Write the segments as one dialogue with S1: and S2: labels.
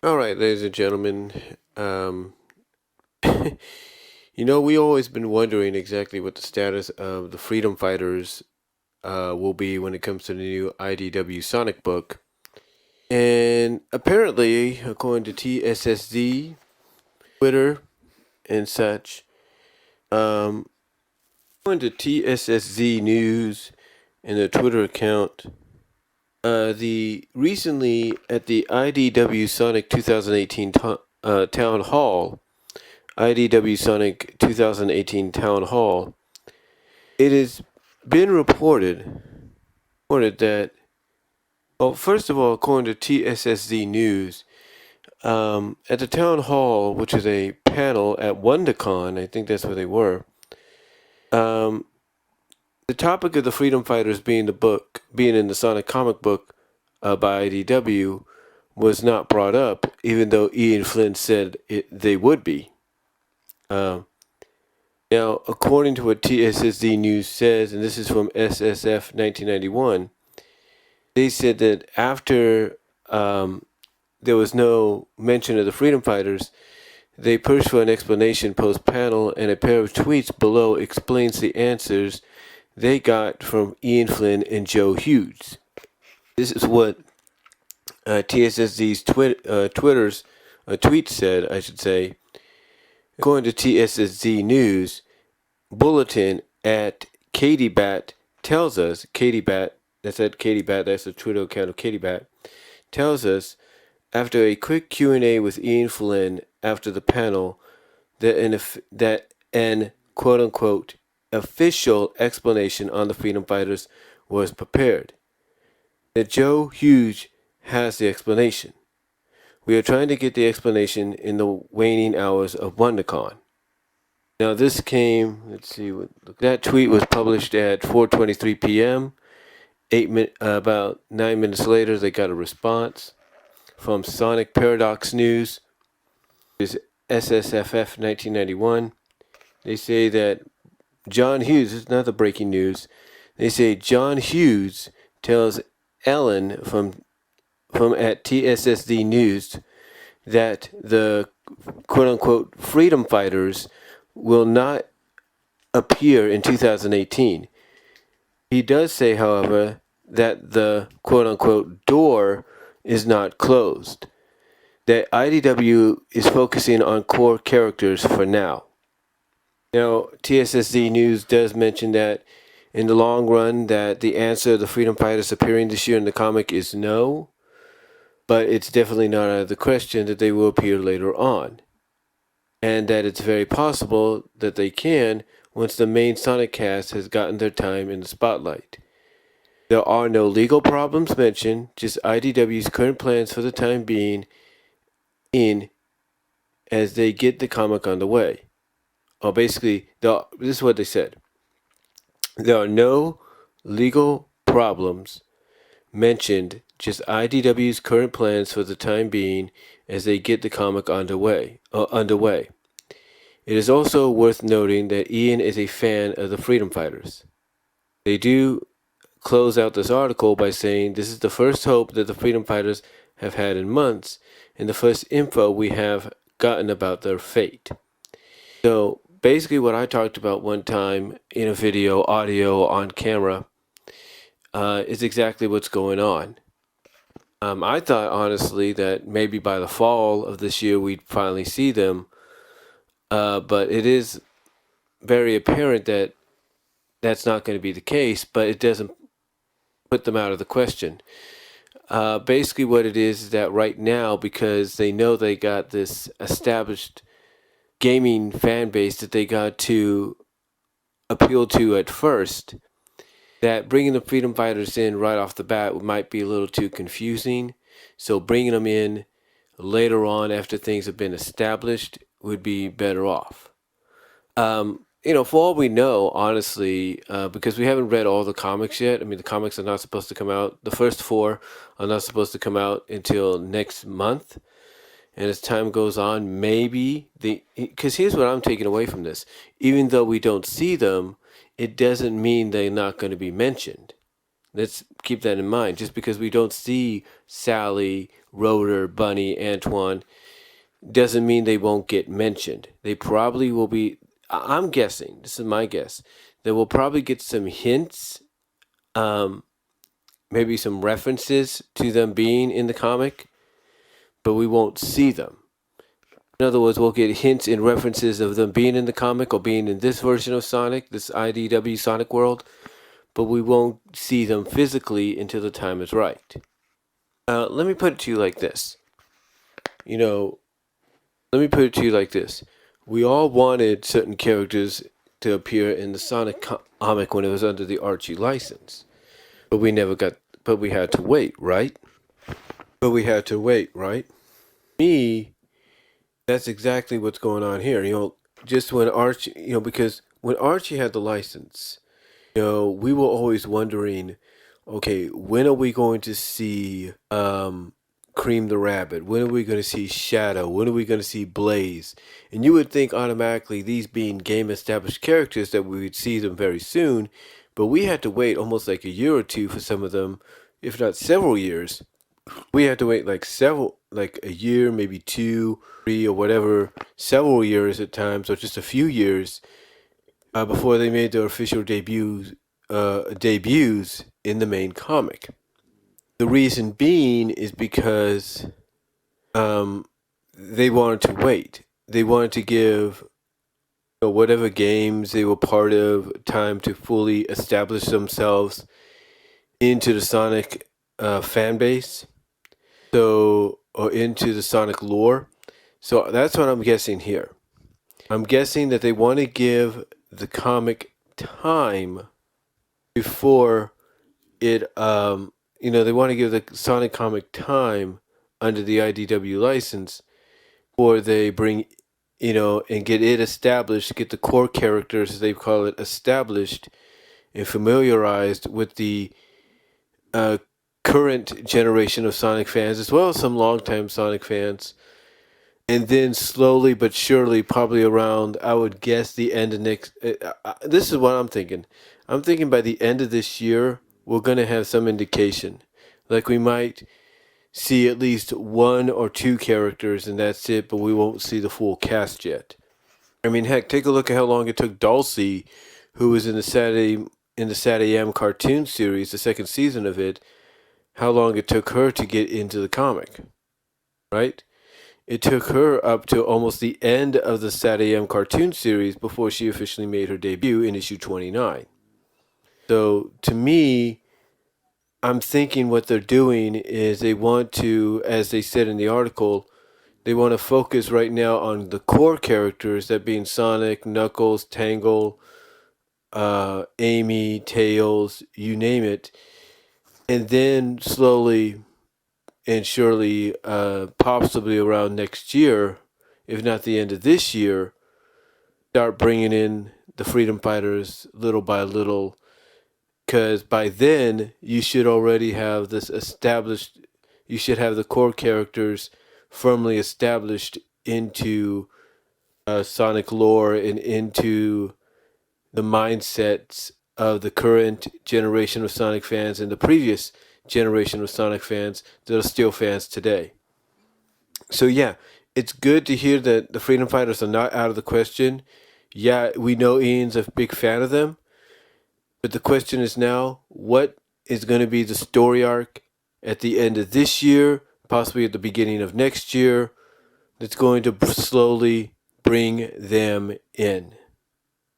S1: All right, ladies and gentlemen. We always been wondering exactly what the status of the Freedom Fighters will be when it comes to the new IDW Sonic book. And apparently, according to TSSZ, Twitter, and such, um, according to TSSZ News and their Twitter account, the recently at the IDW Sonic 2018 Town Hall, IDW Sonic 2018 Town Hall, it has been reported that, well, first of all, according to TSSZ News, at the Town Hall, which is a panel at WonderCon, I think that's where they were, um, the topic of the Freedom Fighters being in the Sonic comic book by IDW was not brought up, even though Ian Flynn said they would be. Um, Now, according to what TSSD News says, and this is from SSF 1991, they said that after there was no mention of the Freedom Fighters, they pushed for an explanation post-panel, and a pair of tweets below explains the answers they got from Ian Flynn and Joe Hughes. This is what TSSD's tweet said, I should say. According to TSSD News, Bulletin at KatieBat tells us, KatieBat, that's at KatieBat, that's the Twitter account of KatieBat, tells us, after a quick Q&A with Ian Flynn after the panel, that an quote-unquote official explanation on the Freedom Fighters was prepared. That Joe Hughes has the explanation. We are trying to get the explanation in the waning hours of WonderCon. Now this came, that tweet was published at 4:23 p.m. About 9 minutes later, they got a response from Sonic Paradox News, which is SSFF 1991. They say that John Hughes, this is not the breaking news, they say John Hughes tells Ellen from at TSSD News that the quote-unquote Freedom Fighters will not appear in 2018. He does say, however, that the quote-unquote door is not closed. That IDW is focusing on core characters for now. Now, TSSD News does mention that in the long run that the answer of the Freedom Fighters appearing this year in the comic is no, but it's definitely not out of the question that they will appear later on. And that it's very possible that they can once the main Sonic cast has gotten their time in the spotlight. There are no legal problems mentioned, just IDW's current plans for the time being as they get the comic on the way. Basically, this is what they said. There are no legal problems mentioned, just IDW's current plans for the time being as they get the comic underway. It is also worth noting that Ian is a fan of the Freedom Fighters. They do close out this article by saying this is the first hope that the Freedom Fighters have had in months and the first info we have gotten about their fate. So basically what I talked about one time in a video, audio, on camera, is exactly what's going on. I thought, honestly, that maybe by the fall of this year we'd finally see them, but it is very apparent that that's not going to be the case, but it doesn't put them out of the question. Basically what it is that right now, because they know they got this established gaming fan base that they got to appeal to at first, that bringing the Freedom Fighters in right off the bat might be a little too confusing. So bringing them in later on after things have been established would be better off. For all we know, honestly, because we haven't read all the comics yet. I mean, the comics are not supposed to come out. The first 4 are not supposed to come out until next month. And as time goes on, maybe because here's what I'm taking away from this. Even though we don't see them, it doesn't mean they're not going to be mentioned. Let's keep that in mind. Just because we don't see Sally, Rotor, Bunny, Antoine, doesn't mean they won't get mentioned. They probably will be. I'm guessing. This is my guess. That we'll probably get some hints, maybe some references to them being in the comic, but we won't see them. In other words, we'll get hints and references of them being in the comic or being in this version of Sonic, this IDW Sonic world, but we won't see them physically until the time is right. Let me put it to you like this. Let me put it to you like this. We all wanted certain characters to appear in the Sonic comic when it was under the Archie license. But we had to wait, right? Me, that's exactly what's going on here. Just when Archie, because when Archie had the license, we were always wondering, okay, when are we going to see Cream the Rabbit? When are we going to see Shadow? When are we going to see Blaze? And you would think automatically, these being game established characters, that we would see them very soon, but we had to wait almost like a year or two for some of them, if not several years. We had to wait like a year, maybe 2, 3, or whatever, several years at times, or just a few years, before they made their official debuts in the main comic. The reason being is because they wanted to wait. They wanted to give whatever games they were part of time to fully establish themselves into the Sonic fan base, or into the Sonic lore. So that's what I'm guessing here. I'm guessing that they want to give the comic time before it, they want to give the Sonic comic time under the IDW license, or they bring, and get it established, get the core characters, as they call it, established and familiarized with the current generation of Sonic fans, as well as some longtime Sonic fans. And then slowly but surely, probably around, I would guess, the end of next. This is what I'm thinking. I'm thinking by the end of this year, we're going to have some indication. Like we might see at least 1 or 2 characters, and that's it, but we won't see the full cast yet. I mean, heck, take a look at how long it took Dulcie, who was in the Saturday AM cartoon series, the second season of it, how long it took her to get into the comic, right? It took her up to almost the end of the Saturday AM cartoon series before she officially made her debut in issue 29. So, to me, I'm thinking what they're doing is they want to, as they said in the article, they want to focus right now on the core characters, that being Sonic, Knuckles, Tangle, Amy, Tails, you name it, and then slowly and surely, possibly around next year, if not the end of this year, start bringing in the Freedom Fighters little by little, because by then you should already have this established. You should have the core characters firmly established into Sonic lore and into the mindsets of the current generation of Sonic fans and the previous generation of Sonic fans that are still fans today. So yeah, it's good to hear that the Freedom Fighters are not out of the question. Yeah, we know Ian's a big fan of them, but the question is now, what is going to be the story arc at the end of this year, possibly at the beginning of next year, that's going to slowly bring them in?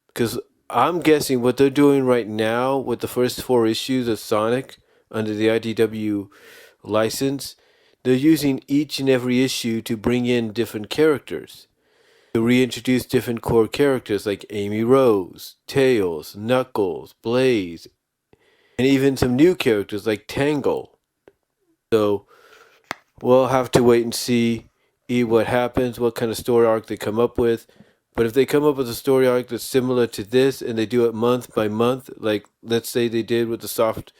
S1: Because I'm guessing what they're doing right now with the first 4 issues of Sonic under the IDW license, they're using each and every issue to bring in different characters, to reintroduce different core characters like Amy Rose, Tails, Knuckles, Blaze, and even some new characters like Tangle. So we'll have to wait and see what happens, what kind of story arc they come up with. But if they come up with a story arc that's similar to this, and they do it month by month, like let's say they did with the soft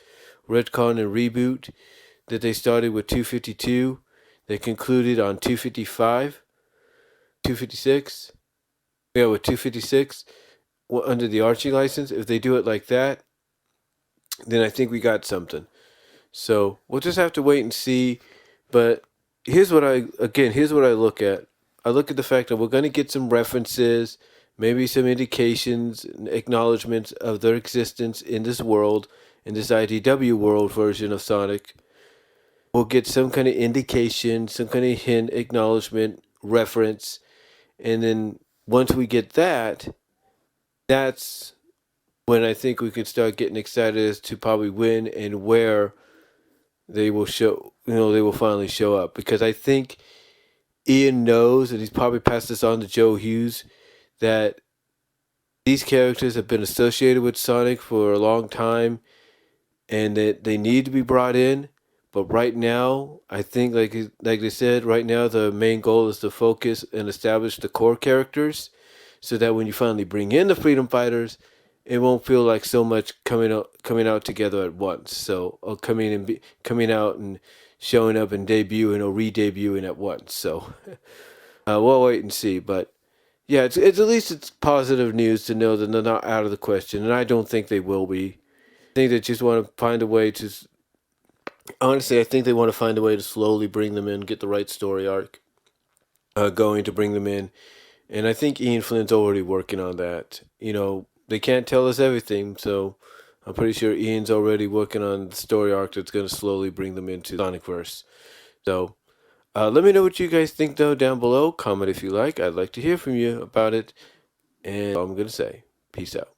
S1: retcon and reboot, that they started with 252, they concluded on 255, 256, with 256, under the Archie license. If they do it like that, then I think we got something. So we'll just have to wait and see. But here's what I look at. I look at the fact that we're going to get some references, maybe some indications, and acknowledgments of their existence in this world, in this IDW world version of Sonic. We'll get some kind of indication, some kind of hint, acknowledgement, reference, and then once we get that, that's when I think we can start getting excited as to probably when and where they will show, they will finally show up. Because I think Ian knows, and he's probably passed this on to Joe Hughes, that these characters have been associated with Sonic for a long time and that they need to be brought in. But right now, I think, like they said, right now the main goal is to focus and establish the core characters, so that when you finally bring in the Freedom Fighters, it won't feel like so much coming out together at once. So, or coming out and showing up and debuting or re-debuting at once. So, we'll wait and see. But yeah, it's at least it's positive news to know that they're not out of the question, and I don't think they will be. I think they just want to find a way to. Honestly, I think they want to find a way to slowly bring them in, get the right story arc going to bring them in, and I think Ian Flynn's already working on that. They can't tell us everything, so I'm pretty sure Ian's already working on the story arc that's going to slowly bring them into the Sonicverse. So, let me know what you guys think, though, down below. Comment if you like. I'd like to hear from you about it. And all I'm going to say, peace out.